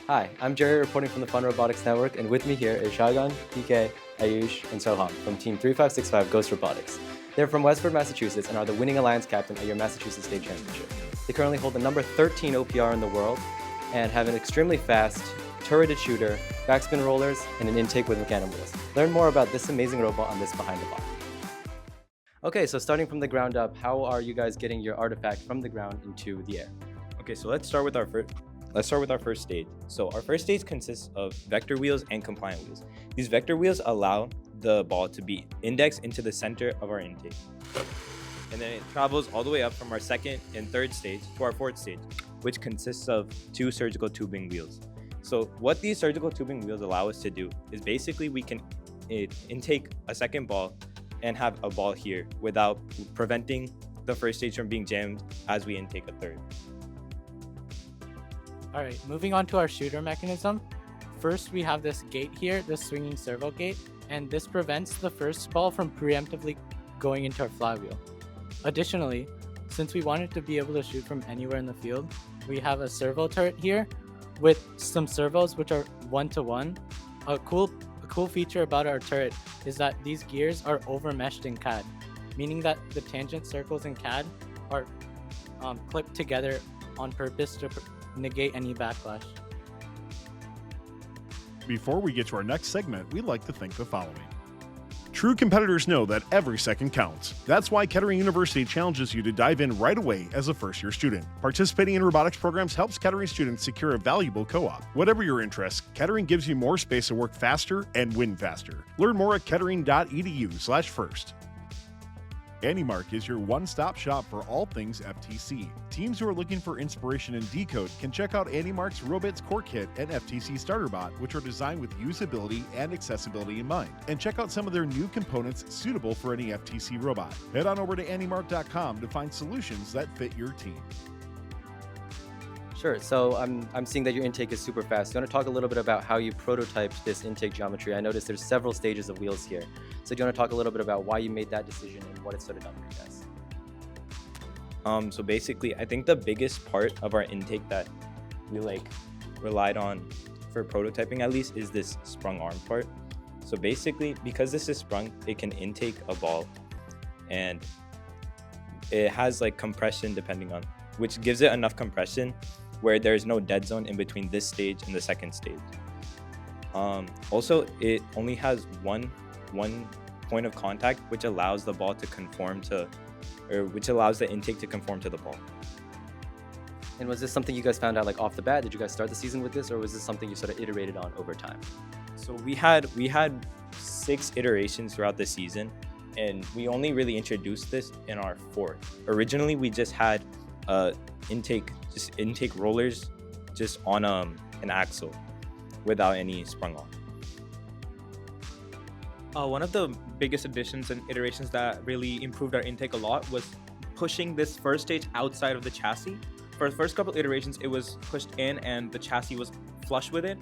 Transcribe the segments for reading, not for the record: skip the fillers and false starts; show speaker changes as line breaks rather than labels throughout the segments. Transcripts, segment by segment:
Hi, I'm Jerry reporting from the Fun Robotics Network, and with me here is Shagan, PK, Ayush, and Soham from Team 3565 Ghost Robotics. They're from Westford, Massachusetts, and are the winning Alliance captain at your Massachusetts State Championship. They currently hold the number 13 OPR in the world and have an extremely fast, turreted shooter, backspin rollers, and an intake with mechanical wheels. Learn more about this amazing robot on this Behind the Box. Okay, so starting from the ground up, how are you guys getting your artifact from the ground into the air?
Okay, so let's start with our first stage. So our first stage consists of vector wheels and compliant wheels. These vector wheels allow the ball to be indexed into the center of our intake. And then it travels all the way up from our second and third stage to our fourth stage, which consists of two surgical tubing wheels. So what these surgical tubing wheels allow us to do is basically we can intake a second ball and have a ball here without preventing the first stage from being jammed as we intake a third.
All right, moving on to our shooter mechanism. First, we have this gate here, this swinging servo gate, and this prevents the first ball from preemptively going into our flywheel. Additionally, since we wanted to be able to shoot from anywhere in the field, we have a servo turret here with some servos which are one-to-one. A cool feature about our turret is that these gears are overmeshed in CAD, meaning that the tangent circles in CAD are clipped together on purpose to negate any backlash.
Before we get to our next segment, we'd like to thank the following. True competitors know that every second counts. That's why Kettering University challenges you to dive in right away as a first-year student. Participating in robotics programs helps Kettering students secure a valuable co-op. Whatever your interests, Kettering gives you more space to work faster and win faster. Learn more at kettering.edu/first. AndyMark is your one-stop shop for all things FTC. Teams who are looking for inspiration in DECODE can check out AndyMark's Robits Core Kit and FTC Starter Bot, which are designed with usability and accessibility in mind. And check out some of their new components suitable for any FTC robot. Head on over to AndyMark.com to find solutions that fit your team.
Sure, so I'm seeing that your intake is super fast. You want to talk a little bit about how you prototyped this intake geometry? I noticed there's several stages of wheels here. So do you want to talk a little bit about why you made that decision and what it's sort of done for you guys?
So basically, I think the biggest part of our intake that we relied on for prototyping at least is this sprung arm part. So basically, because this is sprung, it can intake a ball and it has compression depending on, which gives it enough compression where there's no dead zone in between this stage and the second stage. Also, it only has one point of contact, which allows the ball to conform to, or which allows the intake to conform to the ball.
And was this something you guys found out off the bat? Did you guys start the season with this, or was this something you sort of iterated on over time?
So we had 6 iterations throughout the season, and we only really introduced this in our 4th. Originally, we just had intake rollers just on an axle without any sprung on.
One of the biggest additions and iterations that really improved our intake a lot was pushing this first stage outside of the chassis. For the first couple iterations, it was pushed in and the chassis was flush with it.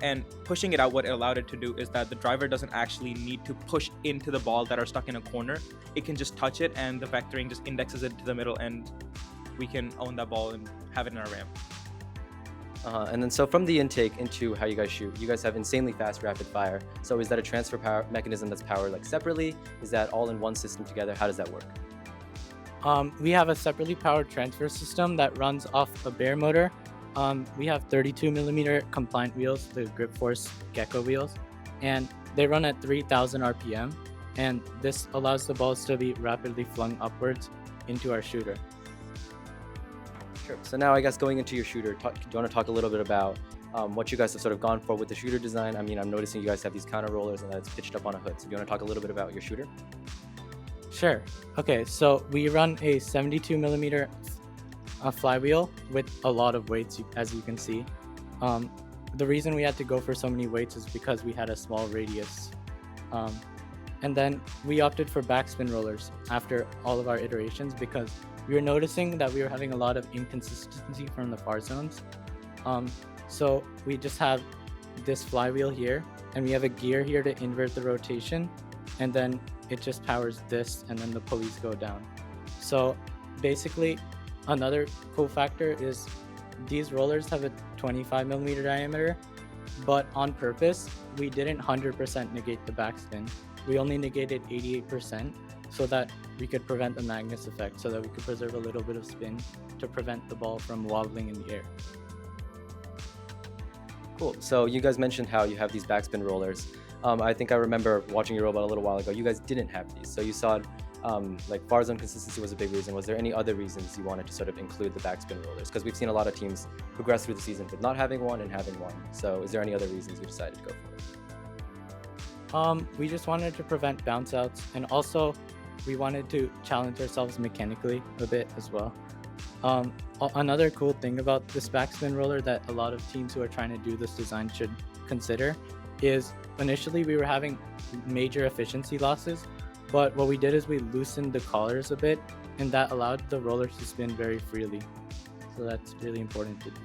And pushing it out, what it allowed it to do is that the driver doesn't actually need to push into the ball that are stuck in a corner. It can just touch it and the vectoring just indexes it to the middle, and we can own that ball and have it in our ramp.
And then so from the intake into how you guys shoot, you guys have insanely fast rapid fire. So is that a transfer power mechanism that's powered separately? Is that all in one system together? How does that work?
We have a separately powered transfer system that runs off a bare motor. We have 32mm compliant wheels, the Grip Force Gecko wheels, and they run at 3,000 RPM. And this allows the balls to be rapidly flung upwards into our shooter.
Sure. So now I guess going into your shooter, do you want to talk a little bit about what you guys have sort of gone for with the shooter design? I mean, I'm noticing you guys have these counter rollers and that it's pitched up on a hood. So do you want to talk a little bit about your shooter?
Sure. Okay, so we run a 72mm flywheel with a lot of weights, as you can see. The reason we had to go for so many weights is because we had a small radius. And then we opted for backspin rollers after all of our iterations because we were noticing that we were having a lot of inconsistency from the far zones. So we just have this flywheel here, and we have a gear here to invert the rotation, and then it just powers this, and then the pulleys go down. So basically, another cool factor is these rollers have a 25 millimeter diameter, but on purpose, we didn't 100% negate the backspin. We only negated 88% so that we could prevent the Magnus effect, so that we could preserve a little bit of spin to prevent the ball from wobbling in the air.
Cool. So you guys mentioned how you have these backspin rollers. I think I remember watching your robot a little while ago. You guys didn't have these. So you saw like far zone consistency was a big reason. Was there any other reasons you wanted to sort of include the backspin rollers? Because we've seen a lot of teams progress through the season with not having one and having one. So is there any other reasons you decided to go for it?
We just wanted to prevent bounce outs, and also we wanted to challenge ourselves mechanically a bit as well. Another cool thing about this backspin roller that a lot of teams who are trying to do this design should consider is initially we were having major efficiency losses, but what we did is we loosened the collars a bit, and that allowed the rollers to spin very freely. So that's really important to do.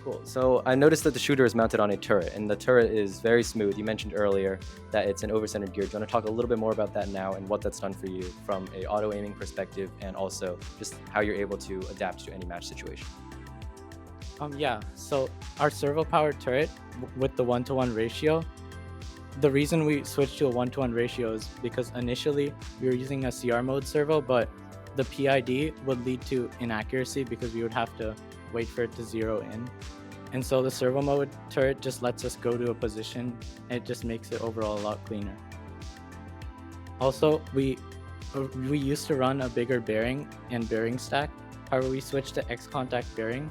Cool. So I noticed that the shooter is mounted on a turret, and the turret is very smooth. You mentioned earlier that it's an over-centered gear. Do you want to talk a little bit more about that now and what that's done for you from a auto-aiming perspective, and also just how you're able to adapt to any match situation?
Yeah, so our servo-powered turret with the 1-to-1 ratio, the reason we switched to a 1-to-1 ratio is because initially we were using a CR mode servo, but the PID would lead to inaccuracy because we would have to wait for it to zero in. And so the servo mode turret just lets us go to a position, and it just makes it overall a lot cleaner. Also, we used to run a bigger bearing and bearing stack. However, we switched to X contact bearing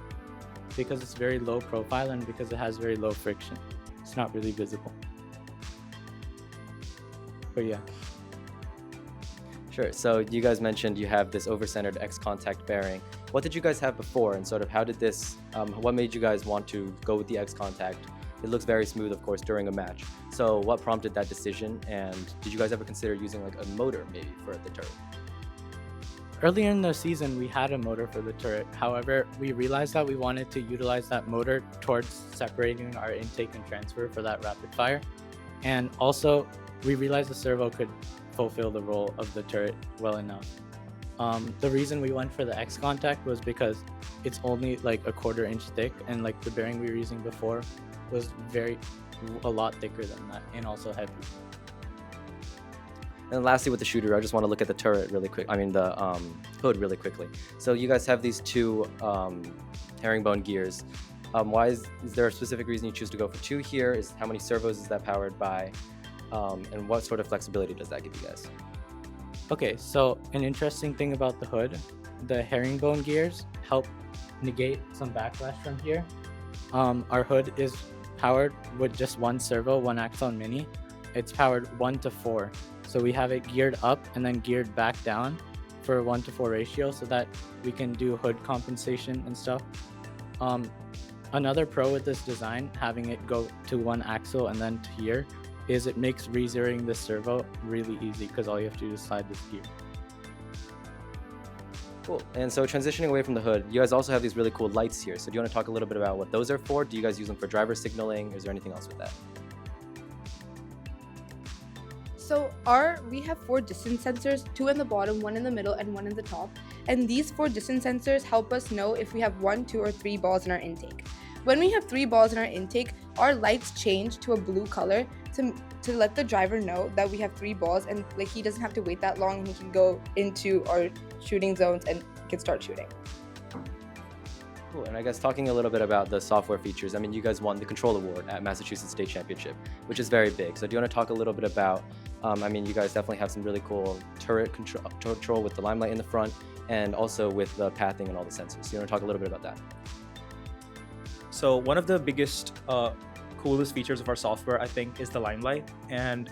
because it's very low profile and because it has very low friction. It's not really visible. But yeah.
Sure. So you guys mentioned you have this over-centered X contact bearing. What did you guys have before, and sort of how did this, what made you guys want to go with the X contact? It looks very smooth, of course, during a match. So what prompted that decision, and did you guys ever consider using like a motor maybe for the turret?
Earlier in the season, we had a motor for the turret. However, we realized that we wanted to utilize that motor towards separating our intake and transfer for that rapid fire. And also, we realized the servo could fulfill the role of the turret well enough. The reason we went for the X contact was because it's only like a 1/4 inch thick, and like the bearing we were using before was a lot thicker than that, and also heavy.
And lastly, with the shooter, I just want to look at the turret really quick. I mean the hood really quickly. So you guys have these two herringbone gears. Is there a specific reason you choose to go for two here? How many servos is that powered by? And what sort of flexibility does that give you guys?
Okay, so an interesting thing about the hood, the herringbone gears help negate some backlash from here. Our hood is powered with just one servo, one Axon Mini. It's powered 1-to-4. So we have it geared up and then geared back down for a 1-to-4 ratio so that we can do hood compensation and stuff. Another pro with this design, having it go to one axle and then to here, is it makes re-zeroing the servo really easy because all you have to do is slide this gear.
Cool. And so transitioning away from the hood, you guys also have these really cool lights here. So do you want to talk a little bit about what those are for? Do you guys use them for driver signaling? Is there anything else with that?
So we have 4 distance sensors, 2 in the bottom, 1 in the middle, and 1 in the top. And these 4 distance sensors help us know if we have 1, 2, or 3 balls in our intake. When we have 3 balls in our intake, our lights change to a blue color to let the driver know that we have 3 balls, and like he doesn't have to wait that long, and he can go into our shooting zones and can start shooting.
Cool. And I guess talking a little bit about the software features, I mean, you guys won the Control Award at Massachusetts State Championship, which is very big. So do you want to talk a little bit about, I mean, you guys definitely have some really cool turret control with the limelight in the front, and also with the pathing and all the sensors. So you want to talk a little bit about that?
So one of the biggest, coolest features of our software, I think, is the limelight. And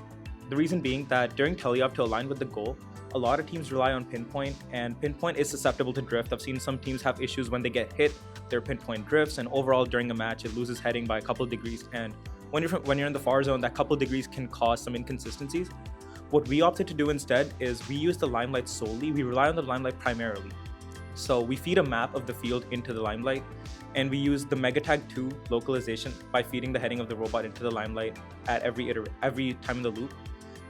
the reason being that during teleop, to align with the goal, a lot of teams rely on pinpoint, and pinpoint is susceptible to drift. I've seen some teams have issues when they get hit, their pinpoint drifts, and overall during a match, it loses heading by a couple of degrees. And when you're in the far zone, that couple of degrees can cause some inconsistencies. What we opted to do instead is we use the limelight solely. We rely on the limelight primarily. So we feed a map of the field into the limelight, and we use the MegaTag 2 localization by feeding the heading of the robot into the limelight at every time in the loop.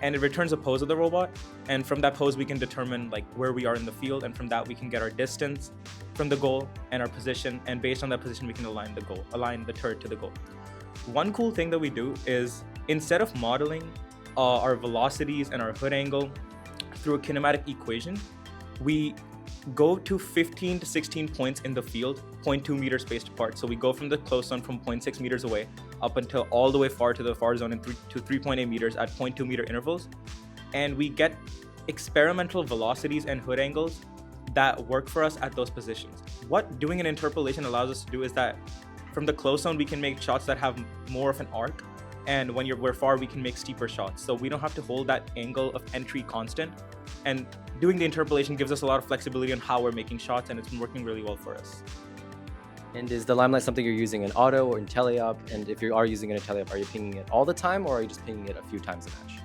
and it returns a pose of the robot. And from that pose, we can determine like where we are in the field, and from that we can get our distance from the goal and our position. And based on that position, we can align the turret to the goal. One cool thing that we do is instead of modeling our velocities and our hood angle through a kinematic equation, we go to 15 to 16 points in the field, 0.2 meters spaced apart. So we go from the close zone from 0.6 meters away up until all the way far to the far zone in 3.8 meters at 0.2 meter intervals. And we get experimental velocities and hood angles that work for us at those positions. What doing an interpolation allows us to do is that from the close zone, we can make shots that have more of an arc. And when we're far, we can make steeper shots. So we don't have to hold that angle of entry constant. And doing the interpolation gives us a lot of flexibility on how we're making shots, and it's been working really well for us.
And is the Limelight something you're using in auto or in teleop? And if you are using it in teleop, are you pinging it all the time, or are you just pinging it a few times a match?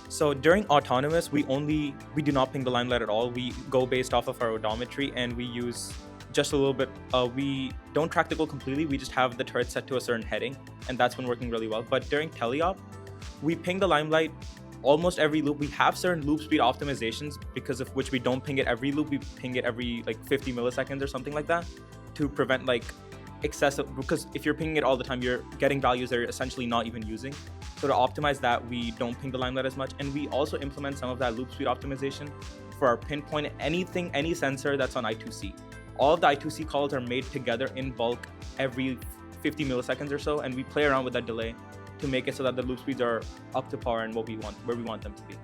So during autonomous, we do not ping the Limelight at all. We go based off of our odometry, and we use just a little bit. We don't track the goal completely. We just have the turret set to a certain heading, and that's been working really well. But during teleop, we ping the Limelight almost every loop. We have certain loop speed optimizations because of which we don't ping it every loop. We ping it every like 50 milliseconds or something like that to prevent like excessive, because if you're pinging it all the time, you're getting values that you're essentially not even using. So to optimize that, we don't ping the Limelight as much. And we also implement some of that loop speed optimization for our pinpoint, any sensor that's on I2C. All of the I2C calls are made together in bulk every 50 milliseconds or so, and we play around with that delay to make it so that the loop speeds are up to par and where we want them to be.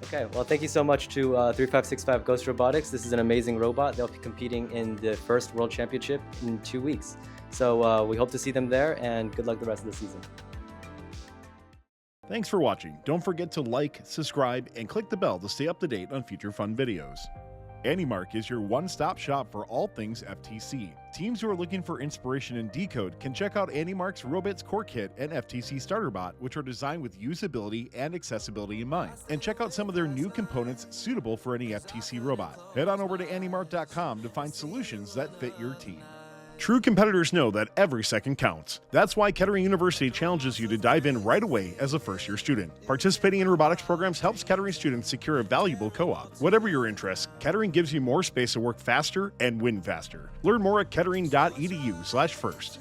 Okay, well, thank you so much to 3565 Ghost Robotics. This is an amazing robot. They'll be competing in the first World Championship in 2 weeks. So we hope to see them there, and good luck the rest of the season.
Thanks for watching. Don't forget to like, subscribe, and click the bell to stay up to date on future fun videos. AnyMark is your one-stop shop for all things FTC. Teams who are looking for inspiration in DECODE can check out AnyMark's Robits Core Kit and FTC Starter Bot, which are designed with usability and accessibility in mind. And check out some of their new components suitable for any FTC robot. Head on over to anymark.com to find solutions that fit your team. True competitors know that every second counts. That's why Kettering University challenges you to dive in right away as a first-year student. Participating in robotics programs helps Kettering students secure a valuable co-op. Whatever your interests, Kettering gives you more space to work faster and win faster. Learn more at kettering.edu/first.